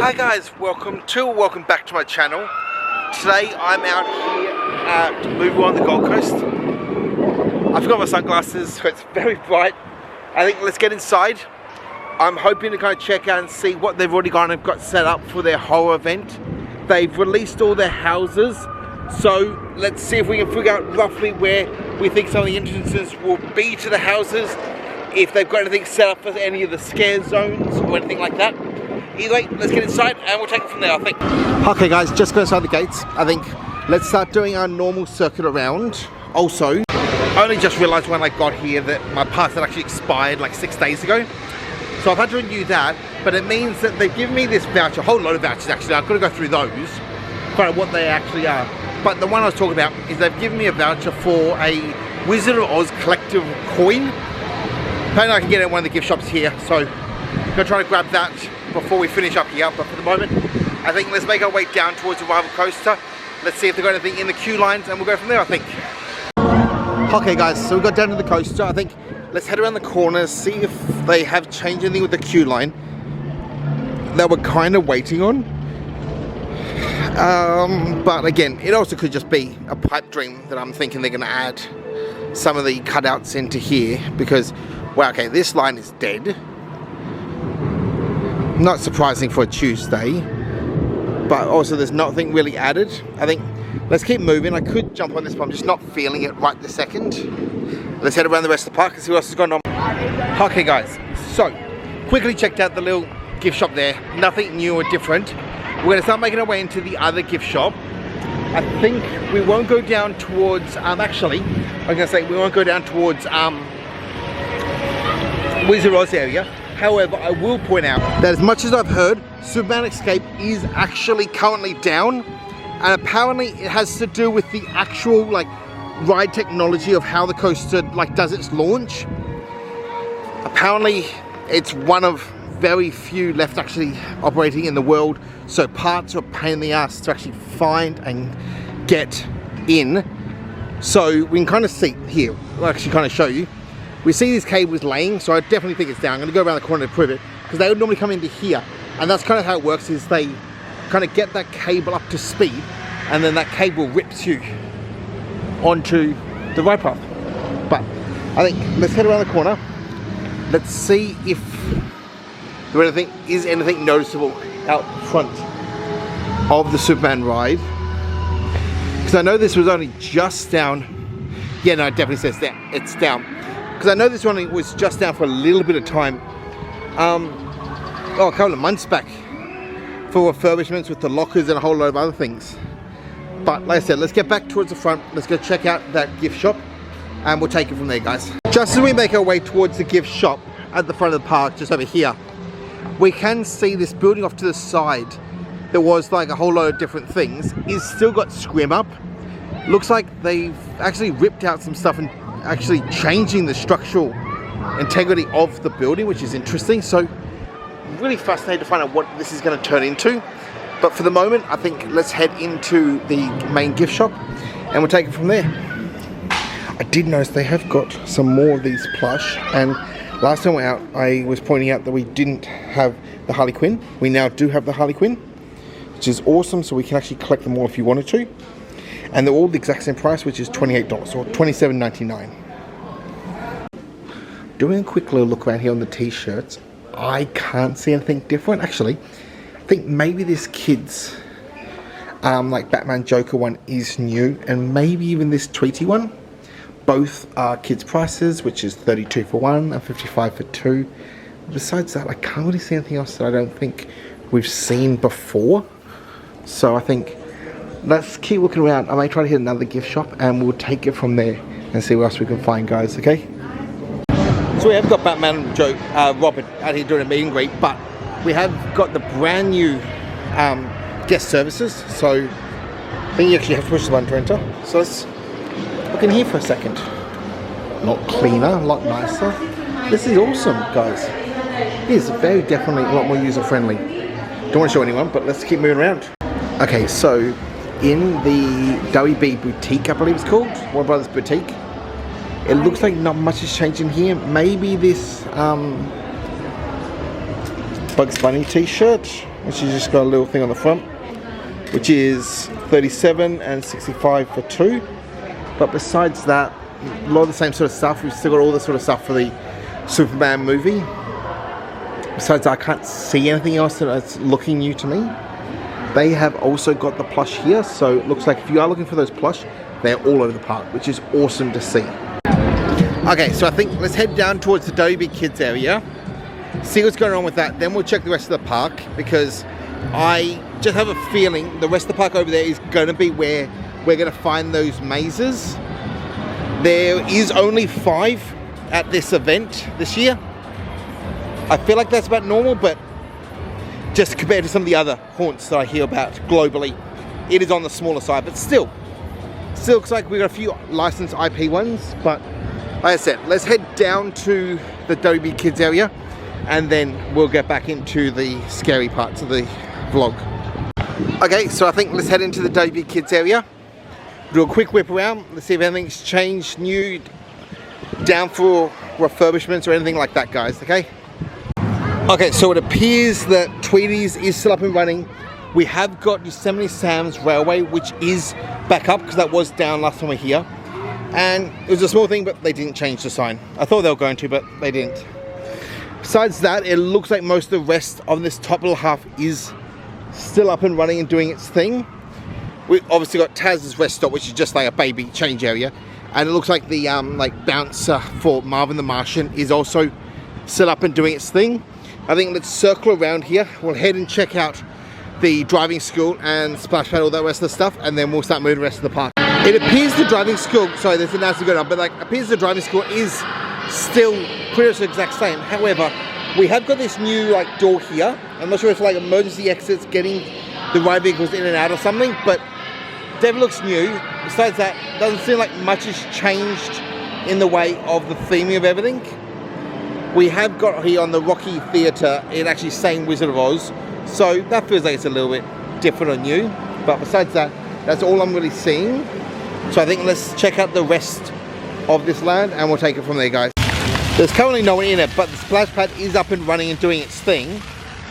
Hi guys, welcome back to my channel. Today I'm out here at Movie on the Gold Coast. I forgot my sunglasses, so it's very bright. I think let's get inside. I'm hoping to kind of check out and see what they've already got set up for their horror event. They've released all their houses, so let's see if we can figure out roughly where we think some of the entrances will be to the houses, if they've got anything set up for any of the scare zones or anything like that. Either way, let's get inside and we'll take it from there, I think. Okay guys, just go inside the gates. I think let's start doing our normal circuit around. Also, I only just realised when I got here that my pass had actually expired like 6 days ago. So I've had to renew that, but it means that they've given me this voucher, a whole load of vouchers actually. I've got to go through those, find out what they actually are. But the one I was talking about is they've given me a voucher for a Wizard of Oz collective coin. Apparently I can get it at one of the gift shops here, so I'm going to try to grab that before we finish up here. But for the moment, I think let's make our way down towards the rival coaster. Let's see if they've got anything in the queue lines and we'll go from there, I think. Okay guys, so we got down to the coaster. I think let's head around the corners, see if they have changed anything with the queue line that we're kind of waiting on. But again, it also could just be a pipe dream that I'm thinking they're going to add some of the cutouts into here because, well, okay, this line is dead. Not surprising for a Tuesday, but also there's nothing really added. I think let's keep moving. I could jump on this, but I'm just not feeling it right this second. Let's head around the rest of the park and see what else is going on. Okay guys, so quickly checked out the little gift shop there. Nothing new or different. We're going to start making our way into the other gift shop. I think we won't go down towards, actually, I was going to say we won't go down towards Wizard of Oz area. However, I will point out that as much as I've heard, Superman Escape is actually currently down, and apparently it has to do with the actual ride technology of how the coaster does its launch. Apparently it's one of very few left actually operating in the world, so parts are a pain in the ass to actually find and get in. So we can kind of see here, I'll actually kind of show you. We see these cables laying, so I definitely think it's down. I'm going to go around the corner to prove it, because they would normally come into here, and that's kind of how it works, is they kind of get that cable up to speed, and then that cable rips you onto the ride path. But I think let's head around the corner. Let's see if there is anything noticeable out front of the Superman ride, because I know this was only just down. Yeah, no, it definitely says that it's down. Because I know this one was just down for a little bit of time, a couple of months back, for refurbishments with the lockers and a whole load of other things. But like I said, let's get back towards the front, let's go check out that gift shop, and we'll take it from there, guys. Just as we make our way towards the gift shop at the front of the park, just over here, we can see this building off to the side that was a whole load of different things, is still got scrim up. Looks like they've actually ripped out some stuff and actually changing the structural integrity of the building, which is interesting. So really fascinated to find out what this is going to turn into. But for the moment, I think let's head into the main gift shop and we'll take it from there. I did notice they have got some more of these plush, and last time we were out I was pointing out that we didn't have the Harley Quinn. We now do have the Harley Quinn, which is awesome, so we can actually collect them all if you wanted to. And they're all the exact same price, which is $28 or $27.99. Doing a quick little look around here on the t-shirts, I can't see anything different. Actually, I think maybe this kids Batman Joker one is new, and maybe even this Tweety one. Both are kids prices, which is $32 for one and $55 for two. Besides that, I can't really see anything else that I don't think we've seen before. So I think let's keep looking around. I may try to hit another gift shop and we'll take it from there and see what else we can find, guys, okay? So we have got Batman and Robin out here doing a meet and greet, but we have got the brand new guest services. So I think you actually have to push the button to enter. So let's look in here for a second. A lot cleaner, a lot nicer. This is awesome, guys. It is very definitely a lot more user-friendly. Don't want to show anyone, but let's keep moving around. Okay, so in the WB Boutique, I believe it's called, Warner Brothers Boutique, it looks like not much has changed in here. Maybe this Bugs Bunny t-shirt which is just got a little thing on the front, which is 37 and 65 for 2. But besides that, a lot of the same sort of stuff. We've still got all the sort of stuff for the Superman movie. Besides, I can't see anything else that's looking new to me. They have also got the plush here, so it looks like if you are looking for those plush, they're all over the park, which is awesome to see. Okay, so I think let's head down towards the Dobie Kids area, see what's going on with that, then we'll check the rest of the park, because I just have a feeling the rest of the park over there is going to be where we're going to find those mazes. There is only 5 at this event this year. I feel like that's about normal, but just compared to some of the other haunts that I hear about globally, it is on the smaller side, but still looks like we've got a few licensed IP ones. But like I said, let's head down to the Dobie Kids area, and then we'll get back into the scary parts of the vlog. Okay, so I think let's head into the Dobie Kids area. Do a quick whip around, let's see if anything's changed, new, down for refurbishments or anything like that, guys, okay? Okay, so it appears that Tweedy's is still up and running. We have got Yosemite Sam's Railway, which is back up, because that was down last time we were here. And it was a small thing, but they didn't change the sign. I thought they were going to, but they didn't. Besides that, it looks like most of the rest of this top little half is still up and running and doing its thing. We obviously got Taz's rest stop, which is just like a baby change area, and it looks like the like bouncer for Marvin the Martian is also still up and doing its thing. I think let's circle around here. We'll head and check out the driving school and splash pad, all that rest of the stuff, and then we'll start moving the rest of the park. It appears the driving school, sorry, there's an announcement going on, but like appears the driving school is still pretty much the exact same. However, we have got this new like door here. I'm not sure if it's like emergency exits, getting the ride vehicles in and out or something, but definitely looks new. Besides that, doesn't seem like much has changed in the way of the theming of everything. We have got here on the Rocky Theatre, it actually saying Wizard of Oz, so that feels like it's a little bit different or new. But besides that, that's all I'm really seeing. So I think let's check out the rest of this land and we'll take it from there, guys. There's currently no one in it, but the splash pad is up and running and doing its thing.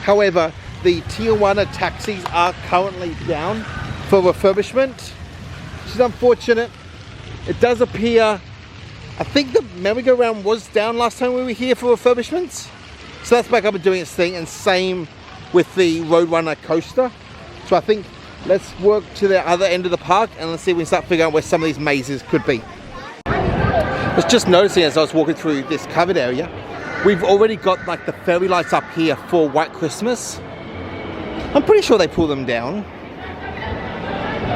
However, the Tijuana taxis are currently down for refurbishment, which is unfortunate. It does appear, I think the merry-go-round was down last time we were here for refurbishments, so that's back up and doing its thing, and same with the Roadrunner coaster. So I think let's work to the other end of the park and let's see if we can start figuring out where some of these mazes could be. I was just noticing as I was walking through this covered area, we've already got like the fairy lights up here for White Christmas. I'm pretty sure they pull them down.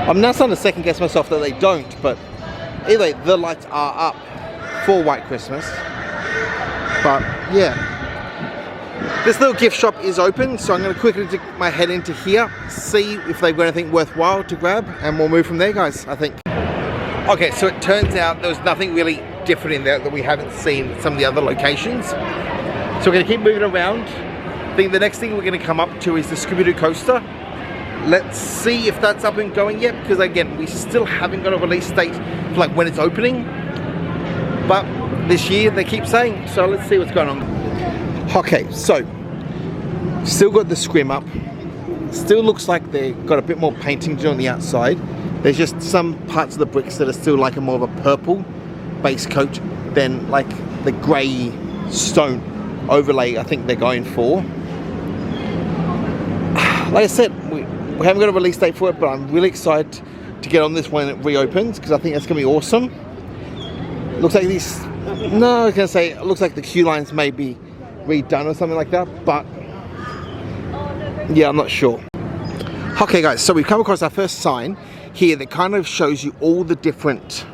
I'm now starting to second guess myself that they don't, but either way, the lights are up for White Christmas. But yeah, this little gift shop is open, so I'm going to quickly stick my head into here, see if they've got anything worthwhile to grab, and we'll move from there, guys, I think. Okay, so it turns out there was nothing really different in there that we haven't seen at some of the other locations. So we're going to keep moving around. I think the next thing we're going to come up to is the Scooby-Doo coaster. Let's see if that's up and going yet, because again, we still haven't got a release date for like when it's opening. But this year they keep saying, so let's see what's going on. Okay, so still got the scrim up. Still looks like they've got a bit more painting to do on the outside. There's just some parts of the bricks that are still like a more of a purple base coat than like the grey stone overlay I think they're going for. Like I said, we haven't got a release date for it, but I'm really excited to get on this when it reopens, because I think that's going to be awesome. Looks like these, no, I was going to say, it looks like the queue lines may be redone or something like that, but yeah, I'm not sure. Okay guys, so we've come across our first sign here that kind of shows you all the different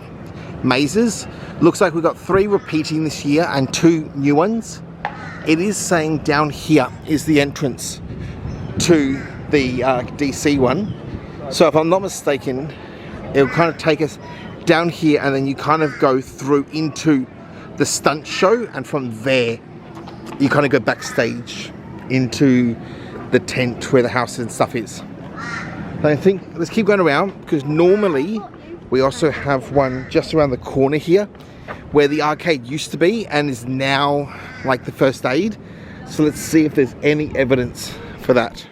mazes. Looks like we've got 3 repeating this year and 2 new ones. It is saying down here is the entrance to the DC one. So if I'm not mistaken, it'll kind of take us down here and then you kind of go through into the stunt show, and from there you kind of go backstage into the tent where the house and stuff is. I think let's keep going around, because normally we also have one just around the corner here where the arcade used to be and is now like the first aid. So let's see if there's any evidence for that.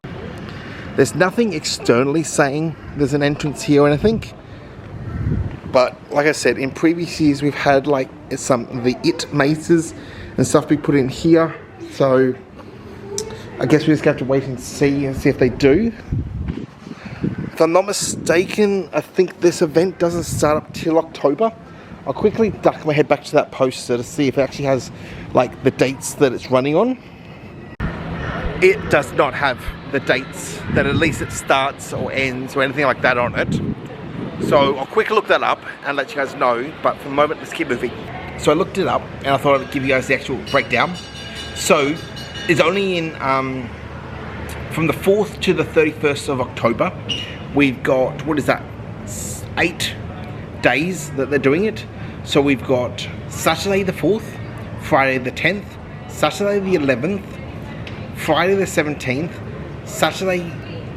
There's nothing externally saying there's an entrance here or anything. But like I said, in previous years we've had like the it mazes and stuff be put in here. So I guess we just have to wait and see if they do. If I'm not mistaken, I think this event doesn't start up till October. I'll quickly duck my head back to that poster to see if it actually has like the dates that it's running on. It does not have the dates that at least it starts or ends or anything like that on it. So I'll quickly look that up and let you guys know, but for the moment let's keep moving. So I looked it up and I thought I'd give you guys the actual breakdown. So it's only in from the 4th to the 31st of October. We've got, what is that, 8 days that they're doing it. So we've got Saturday the 4th, Friday the 10th, Saturday the 11th, Friday the 17th, Saturday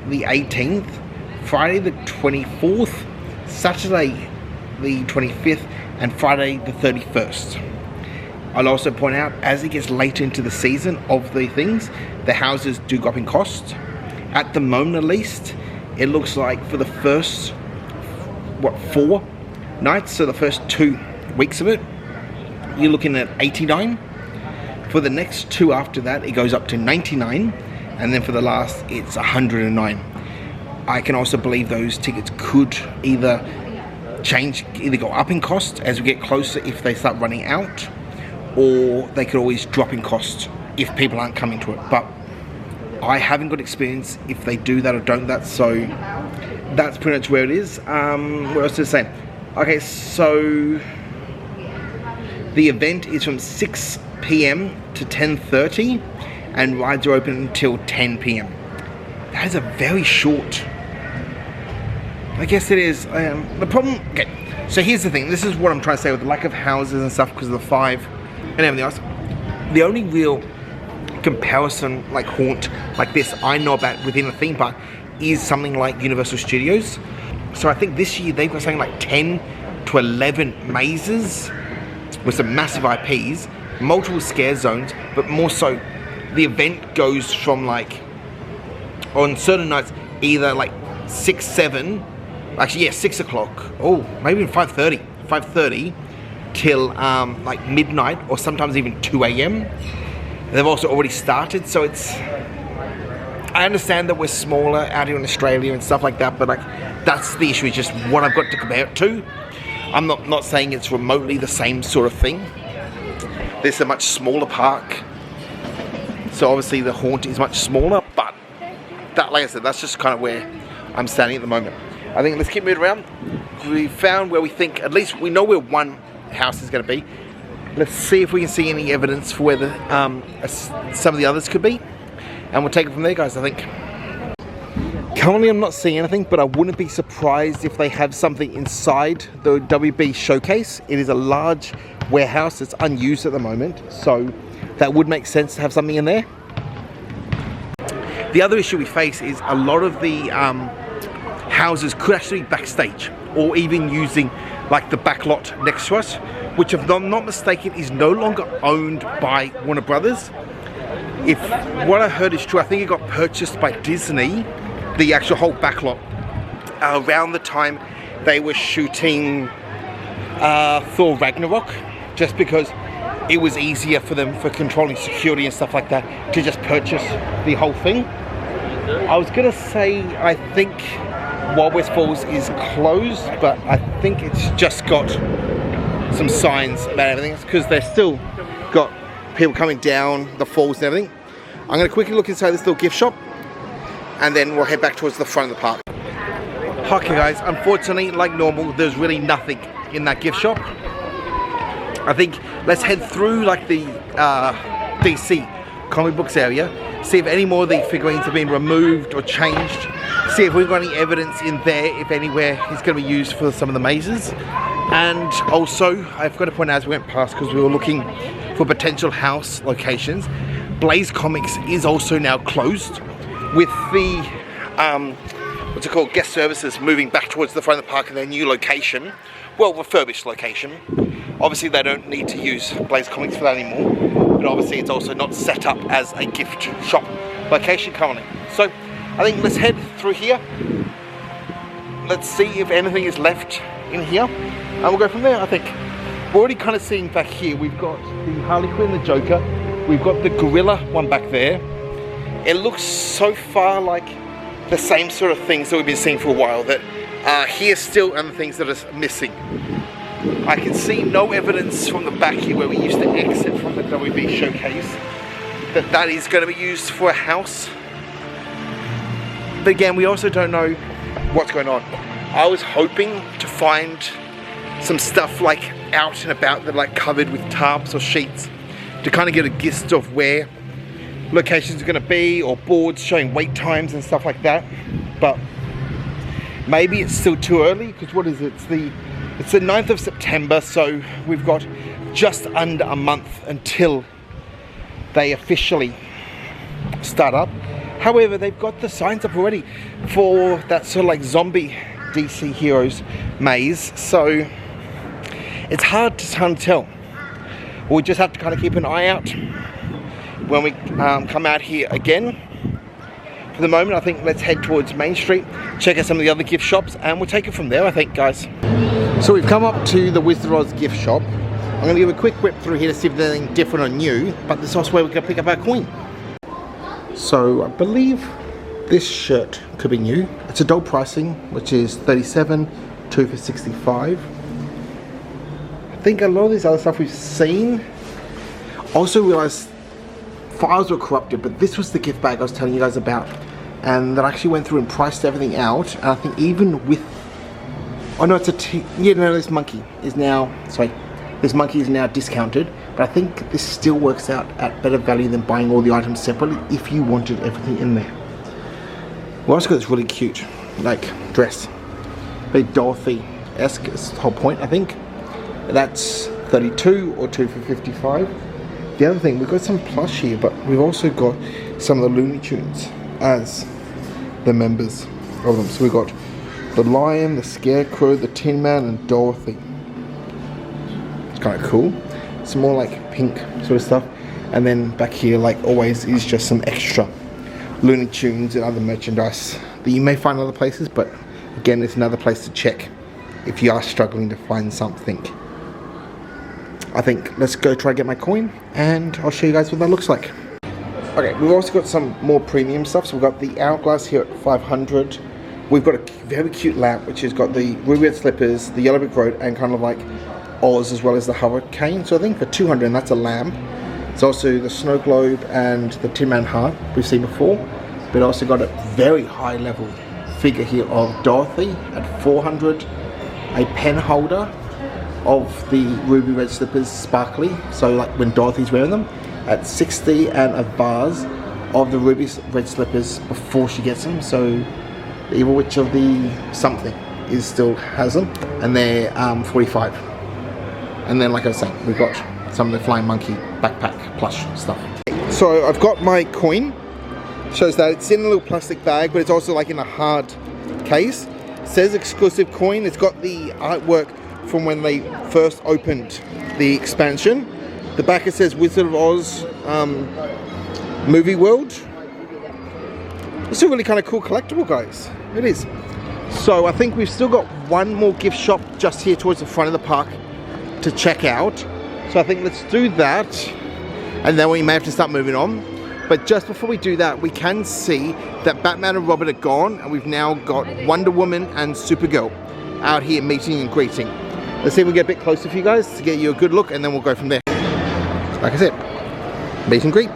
the 18th, Friday the 24th, Saturday the 25th, and Friday the 31st. I'll also point out, as it gets later into the season of the things, the houses do go up in cost. At the moment at least, it looks like for the first, 4 nights, so the first 2 weeks of it, you're looking at 89. For the next 2 after that, it goes up to 99. And then for the last, it's 109. I can also believe those tickets could either go up in cost as we get closer if they start running out, or they could always drop in cost if people aren't coming to it. But I haven't got experience if they do that or don't that, so that's pretty much where it is. What else to say? Okay, so the event is from 6 p.m. to 10:30 and rides are open until 10 p.m. That is a very short, I guess it is. The problem, okay, so here's the thing, this is what I'm trying to say with the lack of houses and stuff because of the 5 and everything else. The only real comparison like haunt like this I know about within a theme park is something like Universal Studios. So I think this year they've got something like 10 to 11 mazes with some massive IPs, multiple scare zones, but more so the event goes from like, on certain nights, either like 6, 7, actually yeah, 6 o'clock, oh, maybe even 5:30 till like midnight or sometimes even 2 a.m. They've also already started, so it's, I understand that we're smaller out here in Australia and stuff like that, but like that's the issue, is just what I've got to compare it to. I'm not saying it's remotely the same sort of thing. This is a much smaller park, so obviously the haunt is much smaller, but that, like I said, that's just kind of where I'm standing at the moment. I think let's keep moving around. We found where we think, at least we know where one house is going to be. Let's see if we can see any evidence for where some of the others could be, and we'll take it from there, guys, I think. Currently I'm not seeing anything, but I wouldn't be surprised if they have something inside the WB showcase. It is a large warehouse that's unused at the moment, so that would make sense to have something in there. The other issue we face is a lot of the houses could actually be backstage, or even using like the back lot next to us, which if I'm not mistaken is no longer owned by Warner Brothers. If what I heard is true, I think it got purchased by Disney, the actual whole back lot, around the time they were shooting Thor Ragnarok, just because it was easier for them for controlling security and stuff like that to just purchase the whole thing. I was gonna say I think Wild West Falls is closed, but I think it's just got some signs about everything because they've still got people coming down the falls and everything. I'm gonna quickly look inside this little gift shop and then we'll head back towards the front of the park. Okay guys, unfortunately, like normal, there's really nothing in that gift shop. I think let's head through like the DC comic books area, see if any more of the figurines have been removed or changed, see if we've got any evidence in there, if anywhere is going to be used for some of the mazes. And also, I've got to point out as we went past, because we were looking for potential house locations, Blaze Comics is also now closed, with the what's it called, guest services moving back towards the front of the park in their new location, well, refurbished location. Obviously they don't need to use Blaze Comics for that anymore, but obviously it's also not set up as a gift shop location currently. So I think let's head through here. Let's see if anything is left in here, and we'll go from there. I think we're already kind of seeing back here. We've got the Harley Quinn, the Joker. We've got the gorilla one back there. It looks so far like the same sort of things that we've been seeing for a while that are here still, and the things that are missing. I can see no evidence from the back here where we used to exit from the WB showcase that is going to be used for a house. But again, we also don't know what's going on. I was hoping to find some stuff like out and about that like covered with tarps or sheets to kind of get a gist of where locations are going to be, or boards showing wait times and stuff like that. But maybe it's still too early, because what is it? It's the 9th of September, so we've got just under a month until they officially start up. However, they've got the signs up already for that sort of like zombie DC Heroes maze, so it's hard to kind of tell. We'll just have to kind of keep an eye out when we come out here again. For the moment, I think let's head towards Main Street, check out some of the other gift shops, and we'll take it from there, I think, guys. So we've come up to the Wizard of Oz gift shop. I'm going to give a quick whip through here to see if there's anything different or new, but this is also where we can pick up our coin. So I believe this shirt could be new. It's adult pricing, which is 37, 2 for 65. I think a lot of this other stuff we've seen. Also realised files were corrupted, but this was the gift bag I was telling you guys about, and that I actually went through and priced everything out. And I think even with, oh no, it's this monkey is now, this monkey is now discounted, but I think this still works out at better value than buying all the items separately if you wanted everything in there. We also got this really cute, like, dress. Very Dorothy-esque is the whole point, I think. That's 32 or 2 for 55. The other thing, we've got some plush here, but we've also got some of the Looney Tunes as the members of them. So we've got the Lion, the Scarecrow, the Tin Man, and Dorothy. It's kind of cool. Some more like pink sort of stuff. And then back here, like always, is just some extra Looney Tunes and other merchandise that you may find other places, but again, it's another place to check if you are struggling to find something. I think let's go try and get my coin, and I'll show you guys what that looks like. Okay, we've also got some more premium stuff. So we've got the Hourglass here at 500. We've got a very cute lamp which has got the ruby red slippers, the yellow brick road, and kind of like Oz, as well as the hurricane. So I think for 200, and that's a lamp. It's also the snow globe and the Tin Man heart we've seen before, but also got a very high level figure here of Dorothy at 400, a pen holder of the ruby red slippers sparkly, so like when Dorothy's wearing them, at 60, and a vase of the ruby red slippers before she gets them. So the Evil Witch of the something is still has them, and they're 45. And then, like I was saying, we've got some of the Flying Monkey backpack plush stuff. So I've got my coin. Shows that it's in a little plastic bag, but it's also like in a hard case. It says exclusive coin. It's got the artwork from when they first opened the expansion. The back it says Wizard of Oz Movie World. It's a really kind of cool collectible, guys. It is. So I think we've still got one more gift shop just here towards the front of the park to check out. So I think let's do that, and then we may have to start moving on. But just before we do that, we can see that Batman and Robin are gone, and we've now got Wonder Woman and Supergirl out here meeting and greeting. Let's see if we get a bit closer for you guys to get you a good look, and then we'll go from there. Like I said, meet and greet.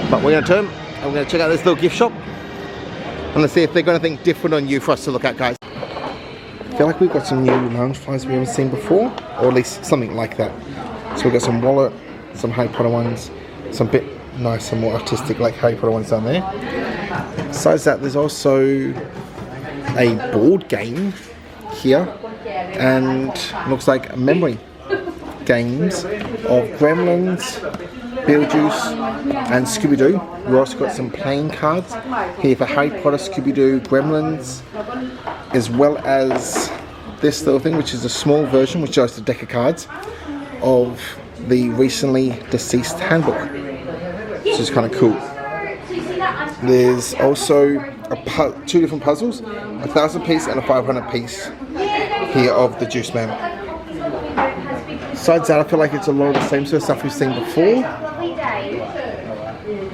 But we're going to turn and we're going to check out this little gift shop, and let's see if they've got anything different on you for us to look at, guys. I feel like we've got some new lounge flies we haven't seen before, or at least something like that. So we've got some wallet, some Harry Potter ones, some bit nice and more artistic like Harry Potter ones down there. Besides that, there's also a board game here, and looks like memory games of Gremlins, Beetlejuice, and Scooby-Doo. We've also got some playing cards here for Harry Potter, Scooby-Doo, Gremlins, as well as this little thing, which is a small version, which is just a deck of cards of the recently deceased handbook, which is kind of cool. There's also two different puzzles, 1,000 piece and a 500 piece here of the Juice Man. Besides that, I feel like it's a lot of the same sort of stuff we've seen before.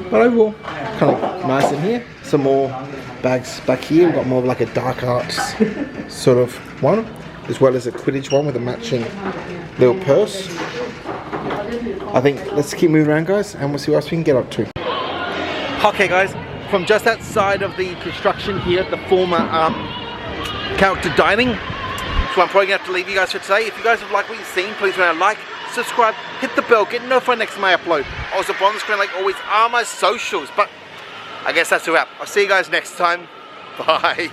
But overall, kind of nice in here. Some more bags back here. We've got more of like a dark arts sort of one, as well as a Quidditch one with a matching little purse. I think let's keep moving around, guys, and we'll see what else we can get up to. Okay, guys, from just outside of the construction here at the former character dining, so I'm probably gonna have to leave you guys for today. If you guys have liked what you've seen, please remember to like, subscribe, hit the bell, get notified next time I upload. Also, on the screen, like always, are my socials. But I guess that's a wrap. I'll see you guys next time. Bye.